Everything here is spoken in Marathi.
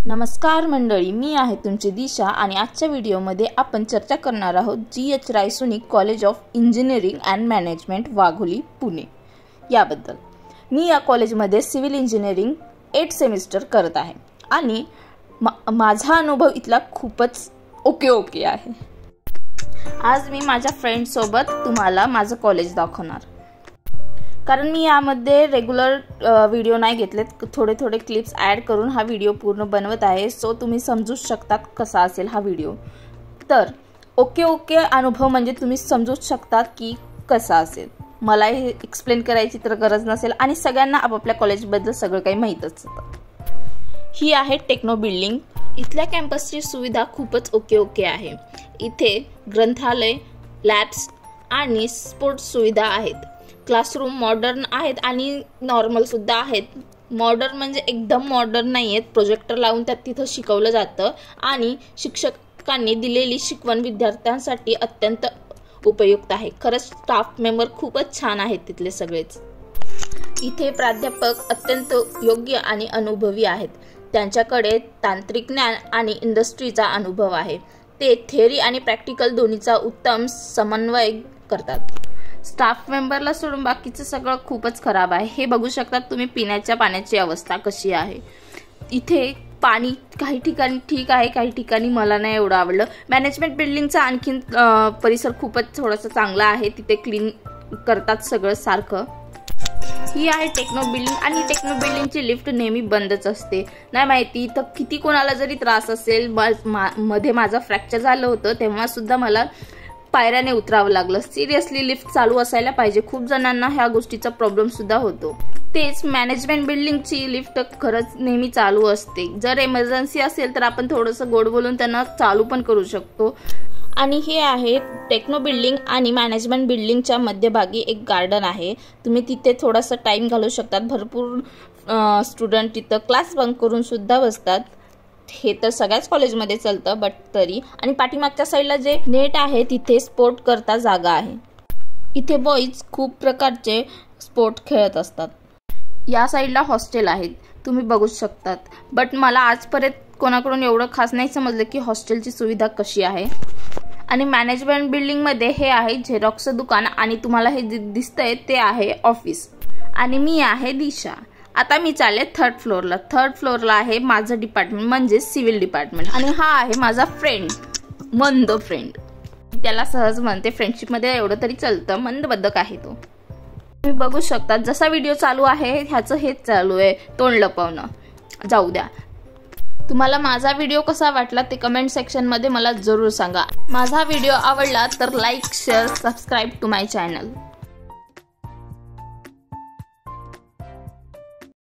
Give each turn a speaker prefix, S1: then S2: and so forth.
S1: नमस्कार मंडळी, मी आहे तुमची दिशा आणि आजच्या व्हिडिओमध्ये आपण चर्चा करणार आहोत GH Raisoni college of engineering and management Wagholi Pune याबद्दल। मी या कॉलेजमध्ये सिव्हिल इंजिनिअरिंग 8 सेमिस्टर करत आहे आणि माझा अनुभव इथला खूपच ओके आहे। आज मी माझ्या फ्रेंड सोबत तुम्हाला माझं कॉलेज दाखवणार, कारण मी यामध्ये रेग्युलर व्हिडिओ नाही घेतलेत, थोडे क्लिप्स ॲड करून हा व्हिडिओ पूर्ण बनवत आहे। सो तुम्ही समजू शकतात कसा असेल हा व्हिडिओ। तर ओके अनुभव म्हणजे तुम्ही समजू शकतात की कसा असेल। मला हे एक्सप्लेन करायची तर गरज नसेल आणि सगळ्यांना आपापल्या कॉलेजबद्दल सगळं काही माहीतच असतं। ही आहे टेक्नो बिल्डिंग। इथल्या कॅम्पसची सुविधा खूपच ओके आहे। इथे ग्रंथालय, लॅब्स आणि स्पोर्ट्स सुविधा आहेत। क्लासरूम मॉडर्न आहेत आणि नॉर्मल सुद्धा आहेत। मॉडर्न म्हणजे एकदम मॉडर्न नाही आहेत, प्रोजेक्टर लावून त्यात तिथं शिकवलं जातं आणि शिक्षकांनी दिलेली शिकवण विद्यार्थ्यांसाठी अत्यंत उपयुक्त आहे। खरंच स्टाफ मेंबर खूपच छान आहेत तिथले सगळेच। इथे प्राध्यापक अत्यंत योग्य आणि अनुभवी आहेत। त्यांच्याकडे तांत्रिक ज्ञान आणि इंडस्ट्रीचा अनुभव आहे। ते थेअरी आणि प्रॅक्टिकल दोन्हीचा उत्तम समन्वय करतात। स्टाफ मेंबरला सोडून बाकीचं सगळं खूपच खराब आहे। हे बघू शकतात तुम्ही पिण्याच्या पाण्याची अवस्था कशी आहे। इथे पाणी काही ठिकाणी ठीक आहे, काही ठिकाणी मला नाही एवढं आवडलं। मॅनेजमेंट बिल्डिंगचा आणखीन परिसर खूपच थोडासा चांगला आहे, तिथे क्लीन करतात सगळं सारखं। ही आहे टेक्नो बिल्डिंग आणि टेक्नो बिल्डिंगची लिफ्ट नेहमी बंदच असते। नाही माहिती तर किती कोणाला जरी त्रास असेल, मध्ये माझा फ्रॅक्चर झालं होतं तेव्हा सुद्धा मला पायऱ्याने उतरावं लागलं। सिरियसली लिफ्ट चालू असायला पाहिजे। खूप जणांना ह्या गोष्टीचा प्रॉब्लेम सुद्धा होतो। तेच मॅनेजमेंट बिल्डिंगची लिफ्ट खरंच नेहमी चालू असते। जर इमर्जन्सी असेल तर आपण थोडंसं गोड बोलून त्यांना चालू पण करू शकतो। आणि हे आहे टेक्नो बिल्डिंग आणि मॅनेजमेंट बिल्डिंगच्या मध्यभागी एक गार्डन आहे। तुम्ही तिथे थोडासा टाइम घालवू शकतात। भरपूर स्टुडंट तिथं क्लास बंक करून सुद्धा बसतात। हे तर सगळ्याच कॉलेजमध्ये चालतं, बट तरी। आणि पाठीमागच्या साईडला जे नेट आहे तिथे स्पोर्ट करता जागा आहे। इथे बॉईज खूप प्रकारचे स्पोर्ट खेळत असतात। या साईडला हॉस्टेल आहेत, तुम्ही बघू शकतात। बट मला आजपर्यंत कोणाकडून एवढं खास नाही समजलं की हॉस्टेलची सुविधा कशी आहे। आणि मॅनेजमेंट बिल्डिंगमध्ये हे आहे झेरॉक्सचं दुकान आणि तुम्हाला हे दिसतंय ते आहे ऑफिस। आणि मी आहे दिशा। आता मी चालले थर्ड फ्लोअरला आहे माझं डिपार्टमेंट म्हणजे सिव्हिल डिपार्टमेंट। आणि हा आहे माझा फ्रेंड, मंद फ्रेंड। त्याला सहज म्हणते, फ्रेंडशिपमध्ये एवढं तरी चालतं, मंद बद्धक आहे तो। तुम्ही बघू शकता जसा व्हिडिओ चालू आहे ह्याचं हेच चालू आहे, तोंड लपवणं। जाऊ द्या। तुम्हाला माझा व्हिडिओ कसा वाटला ते कमेंट सेक्शनमध्ये मला जरूर सांगा। माझा व्हिडिओ आवडला तर like, share, subscribe to my channel.